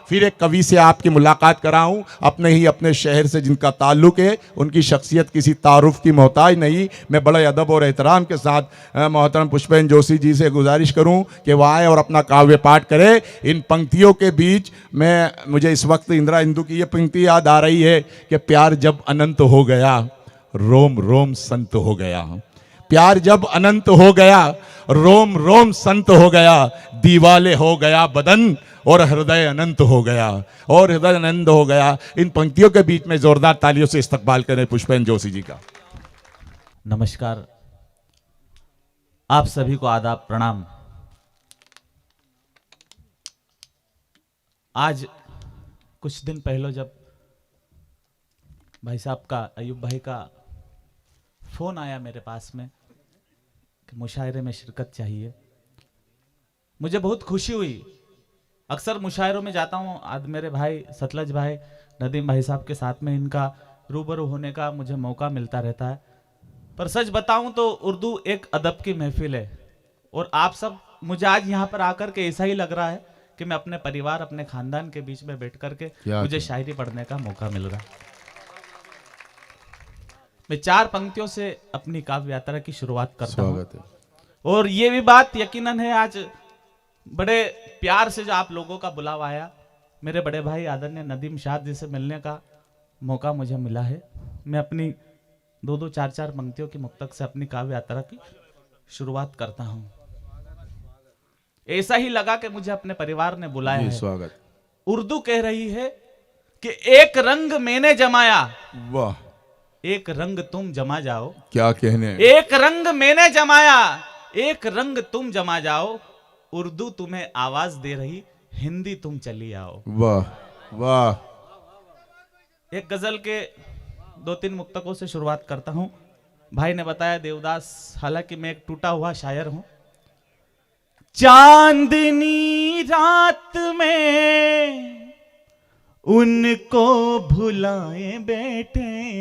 फिर एक कवि से आपकी मुलाकात कराऊं, अपने शहर से जिनका ताल्लुक़ है, उनकी शख्सियत किसी तारुफ की मोहताज नहीं। मैं बड़े अदब और एहतराम के साथ मोहतरम पुष्पेंद्र जोशी जी से गुजारिश करूं कि वह आए और अपना काव्य पाठ करें। इन पंक्तियों के बीच मुझे इस वक्त इंदिरा हिंदू की ये पंक्ति याद आ रही है कि प्यार जब अनंत हो गया, रोम रोम संत हो गया। प्यार जब अनंत हो गया, रोम रोम संत हो गया। दीवाले हो गया बदन और हृदय अनंत हो गया, और हृदय अनंत हो गया। इन पंक्तियों के बीच में जोरदार तालियों से इस्तकबाल करें पुष्पेंद्र जोशी जी का। नमस्कार, आप सभी को आदाब प्रणाम। आज कुछ दिन पहले जब भाई साहब का, अयूब भाई का फोन आया मेरे पास में कि मुशायरे में शिरकत चाहिए, मुझे बहुत खुशी हुई। अक्सर मुशायरों में जाता हूँ, आज मेरे भाई सतलज भाई नदीम भाई साहब के साथ में इनका रूबरू होने का मुझे मौका मिलता रहता है। पर सच बताऊं तो उर्दू एक अदब की महफिल है, और आप सब, मुझे आज यहाँ पर आकर के ऐसा ही लग रहा है कि मैं अपने परिवार, अपने खानदान के बीच में बैठ करके मुझे शायरी पढ़ने का मौका मिल रहा है। मैं 4 पंक्तियों से अपनी काव्य यात्रा की शुरुआत करता हूँ, और ये भी बात यकीनन है, आज बड़े प्यार से जो आप लोगों का बुलावा आया, मेरे बड़े भाई आदरणीय नदीम शाह जी से मिलने का मौका मुझे मिला है। मैं अपनी 2-2, 4-4 पंक्तियों की मुक्तक से अपनी काव्य यात्रा की शुरुआत करता हूं। ऐसा ही लगा कि मुझे अपने परिवार ने बुलाया है। स्वागत। उर्दू कह रही है कि एक रंग मैंने जमाया, वाह, एक रंग तुम जमा जाओ। क्या कहने। एक रंग मैंने जमाया, एक रंग तुम जमा जाओ। उर्दू तुम्हें आवाज दे रही, हिंदी तुम चली आओ। वाह वाह। एक गजल के 2-3 मुक्तकों से शुरुआत करता हूं। भाई ने बताया देवदास, हालांकि मैं एक टूटा हुआ शायर हूं। चांदनी रात में उनको भुलाए बैठे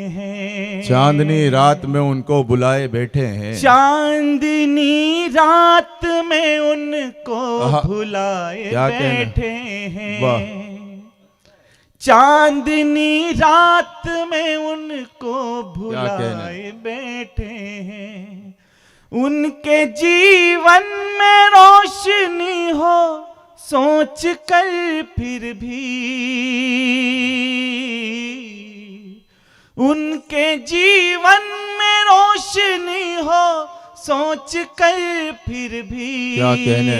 हैं, चांदनी रात में उनको बुलाए बैठे हैं। चांदनी रात में उनको भुलाए बैठे हैं। चांदनी रात में उनको भुलाए बैठे हैं। उनके जीवन में रोशनी हो सोच कर फिर भी, उनके जीवन में रोशनी हो सोच कर फिर भी, क्या कहने।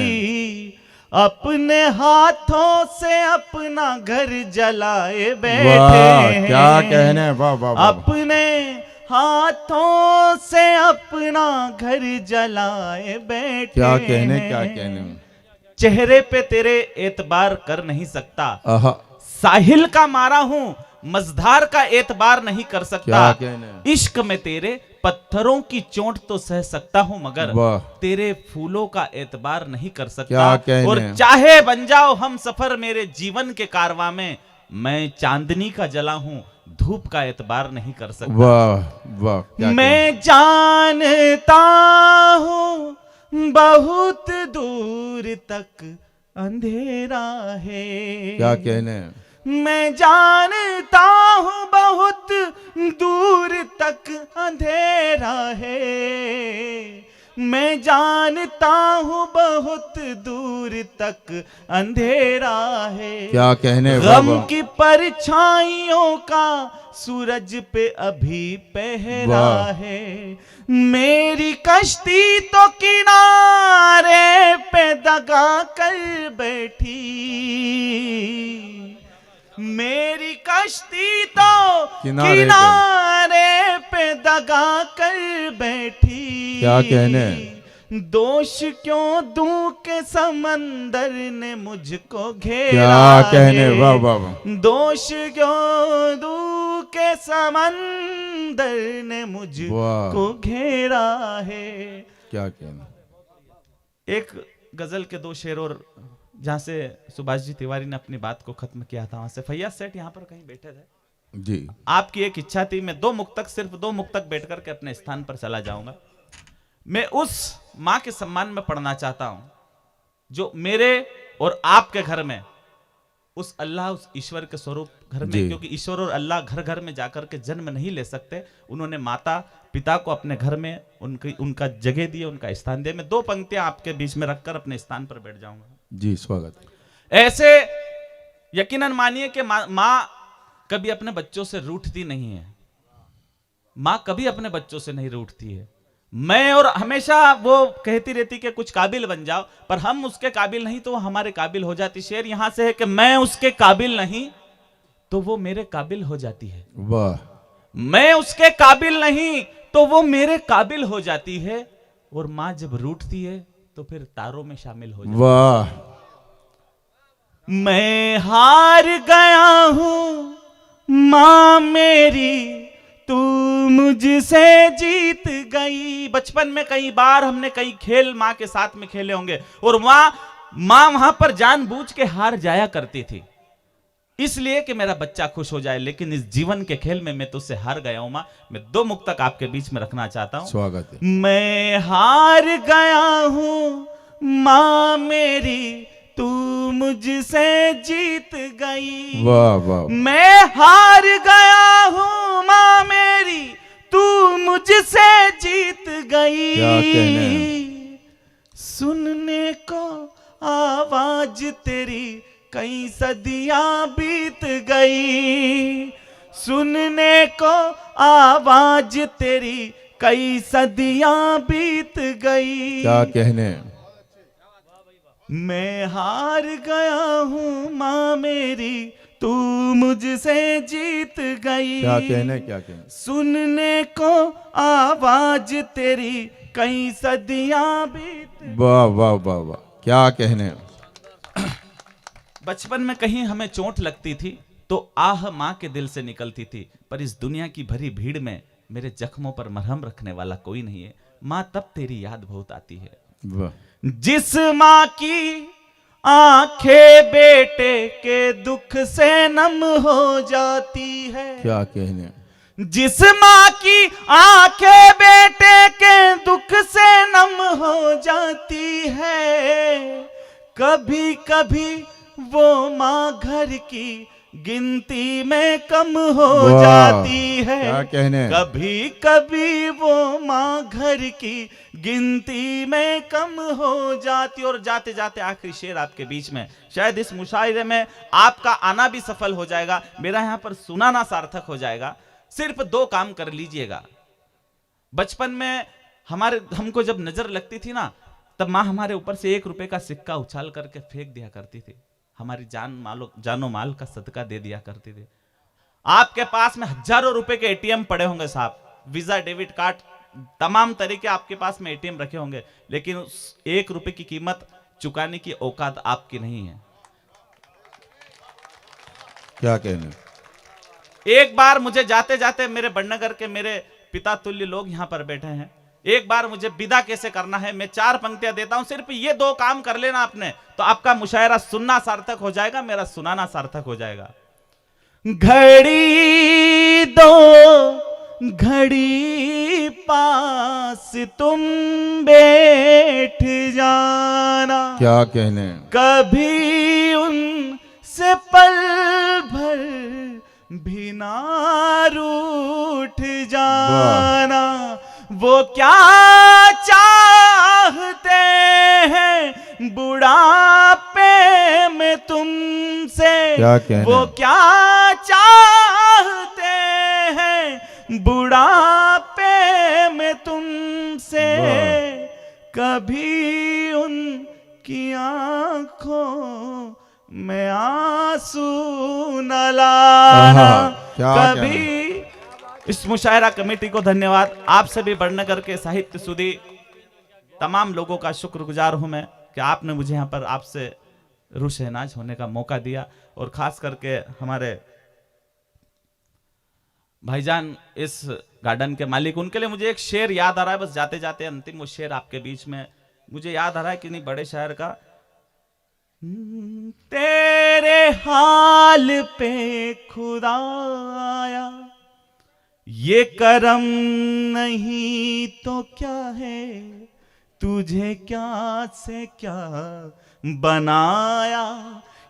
अपने हाथों से अपना घर जलाए बैठे हैं। क्या कहने। वाह वाह। अपने हाथों से अपना घर जलाए बैठे। क्या कहने, क्या कहने। चेहरे पे तेरे एतबार कर नहीं सकता, साहिल का मारा हूं मझधार का एतबार नहीं कर सकता। इश्क में तेरे पत्थरों की चोट तो सह सकता हूं, मगर तेरे फूलों का एतबार नहीं कर सकता। और चाहे बन जाओ हम सफर मेरे जीवन के कारवां में, मैं चांदनी का जला हूं धूप का एतबार नहीं कर सकता। वाह वाह। मैं जानता हूं बहुत दूर तक अंधेरा है। क्या कहने। मैं जानता हूं बहुत दूर तक अंधेरा है। मैं जानता हूं बहुत दूर तक अंधेरा है। क्या कहने। गम की परछाइयों का सूरज पे अभी पहरा है। मेरी कश्ती तो किनारे पे दगा कर बैठी, मेरी कश्ती तो किनारे पे दगा कर बैठी। क्या कहने। दोष क्यों दूं के समंदर ने मुझको घेरा। क्या कहने। वाह वाह। दोष क्यों दूं के समंदर ने मुझको घेरा है। क्या कहना। एक गजल के 2 शेर, और जहां से सुभाष जी तिवारी ने अपनी बात को खत्म किया था, वहां से फैयाज सेठ यहाँ पर कहीं बैठे थे जी। आपकी एक इच्छा थी, मैं 2 मुक्तक, सिर्फ 2 मुक्तक बैठ करके अपने स्थान पर चला जाऊंगा। मैं उस मां के सम्मान में पढ़ना चाहता हूं जो मेरे और आपके घर में उस अल्लाह, उस ईश्वर के स्वरूप घर में, जी। क्योंकि ईश्वर और अल्लाह घर घर में जाकर के जन्म नहीं ले सकते, उन्होंने माता पिता को अपने घर में उनका जगह दिए, उनका स्थान दिया। मैं 2 पंक्तियां आपके बीच में रखकर अपने स्थान पर बैठ जाऊंगा। जी स्वागत। ऐसे यकीनन मानिए कि माँ कभी अपने बच्चों से रूठती नहीं है, माँ कभी अपने बच्चों से नहीं रूठती है। मैं और हमेशा वो कहती रहती कि कुछ काबिल बन जाओ, पर हम उसके काबिल नहीं तो वो हमारे काबिल हो जाती। शेर यहां से है कि मैं उसके काबिल नहीं तो वो मेरे काबिल हो जाती है। वाह। मैं उसके काबिल नहीं तो वो मेरे काबिल हो जाती है। और माँ जब रूठती है तो फिर तारों में शामिल हो जाती है। वाह। मैं हार गया हूं माँ मेरी, तू मुझसे जीत गई। बचपन में कई बार हमने कई खेल माँ के साथ में खेले होंगे, और माँ वहां पर जानबूझ के हार जाया करती थी, इसलिए कि मेरा बच्चा खुश हो जाए। लेकिन इस जीवन के खेल में मैं तुझसे हार गया हूं माँ। मैं 2 मुक्तक आपके बीच में रखना चाहता हूं। स्वागत है। मैं हार गया हूं माँ मेरी, तू मुझसे जीत गई। वाह वाह। मैं हार गया हूं माँ मेरी, तू मुझसे जीत गई। क्या कहने हैं। सुनने को आवाज तेरी कई सदियां बीत गई। सुनने को आवाज तेरी कई सदियां बीत गई। क्या कहने हैं। मैं हार गया हूं माँ मेरी, तू मुझसे जीत गई। क्या कहने, क्या कहने। सुनने को आवाज तेरी कई सदियां बीत। वाह वाह वाह वाह, क्या कहने। बचपन में कहीं हमें चोट लगती थी तो आह माँ के दिल से निकलती थी, पर इस दुनिया की भरी भीड़ में मेरे जख्मों पर मरहम रखने वाला कोई नहीं है। माँ तब तेरी याद बहुत आती है। वाह। जिस माँ की आंखें बेटे के दुख से नम हो जाती है। क्या कहने। जिस माँ की आंखें बेटे के दुख से नम हो जाती है, कभी कभी वो माँ घर की गिनती में कम हो वाह, जाती है। क्या कहने। कभी कभी वो माँ घर की गिनती में कम हो जाती। और जाते जाते आखिरी शेर आपके बीच में, शायद इस मुशायरे में आपका आना भी सफल हो जाएगा, मेरा यहाँ पर सुनाना सार्थक हो जाएगा। सिर्फ 2 काम कर लीजिएगा। बचपन में हमको जब नजर लगती थी ना, तब माँ हमारे ऊपर से 1 रुपए का सिक्का उछाल करके फेंक दिया करती थी। हमारी जानो माल का सदका दे दिया करती थी। आपके पास में हजारों रुपए के एटीएम पड़े होंगे साहब, वीजा, डेबिट कार्ड, तमाम तरीके आपके पास में एटीएम रखे होंगे, लेकिन उस 1 रुपए की कीमत चुकाने की औकात आपकी नहीं है। क्या कहने। एक बार मुझे जाते जाते, मेरे बड़नगर के मेरे पिता तुल्य लोग यहां पर बैठे हैं, एक बार मुझे विदा कैसे करना है, मैं 4 पंक्तियां देता हूं, सिर्फ ये 2 काम कर लेना आपने, तो आपका मुशायरा सुनना सार्थक हो जाएगा, मेरा सुनाना सार्थक हो जाएगा। घड़ी दो घड़ी पास तुम बैठ जाना। क्या कहने। कभी उनसे पल भर भी ना रूठ जाना। वो क्या चाहते हैं बुढ़ापे में तुमसे। क्या कहने। वो क्या चाहते हैं बुढ़ापे में तुमसे। कभी उनकी आंखों में आंसू न लाना। कभी। इस मुशायरा कमेटी को धन्यवाद। आपसे भी बड़नगर के साहित्य सुधी तमाम लोगों का शुक्रगुजार हूं मैं कि आपने मुझे यहाँ पर आपसे रूह शहनाज होने का मौका दिया। और खास करके हमारे भाईजान इस गार्डन के मालिक, उनके लिए मुझे एक शेर याद आ रहा है, बस जाते जाते अंतिम वो शेर आपके बीच में मुझे याद आ रहा है कि नहीं, बड़े शायर का। तेरे हाल पे खुदाया ये करम नहीं तो क्या है, तुझे क्या से क्या बनाया।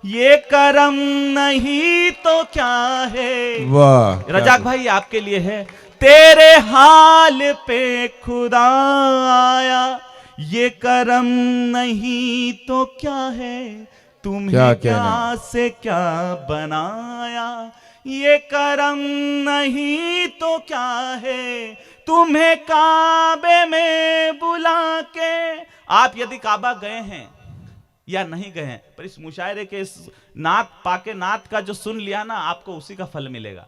ये करम नहीं तो क्या है। वाह रजाक भाई आपके लिए है। तेरे हाल पे खुदा आया, ये करम नहीं तो क्या है, तुम्हें क्या क्या कहना। से क्या बनाया। ये करम नहीं तो क्या है, तुम्हें काबे में बुला के। आप यदि काबा गए हैं या नहीं गए हैं, पर इस मुशायरे के इस नात पाके नात का जो सुन लिया ना, आपको उसी का फल मिलेगा।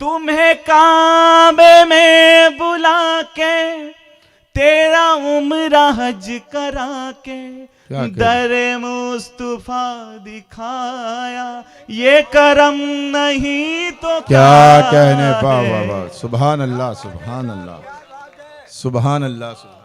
तुम्हें काबे में बुला के, तेरा उम्र हज करा के, दरे मुस्तफा दिखाया। ये करम नहीं तो क्या कहने। वाह वाह वाह, सुभान अल्लाह सुभान अल्लाह सुभान अल्लाह सुभान।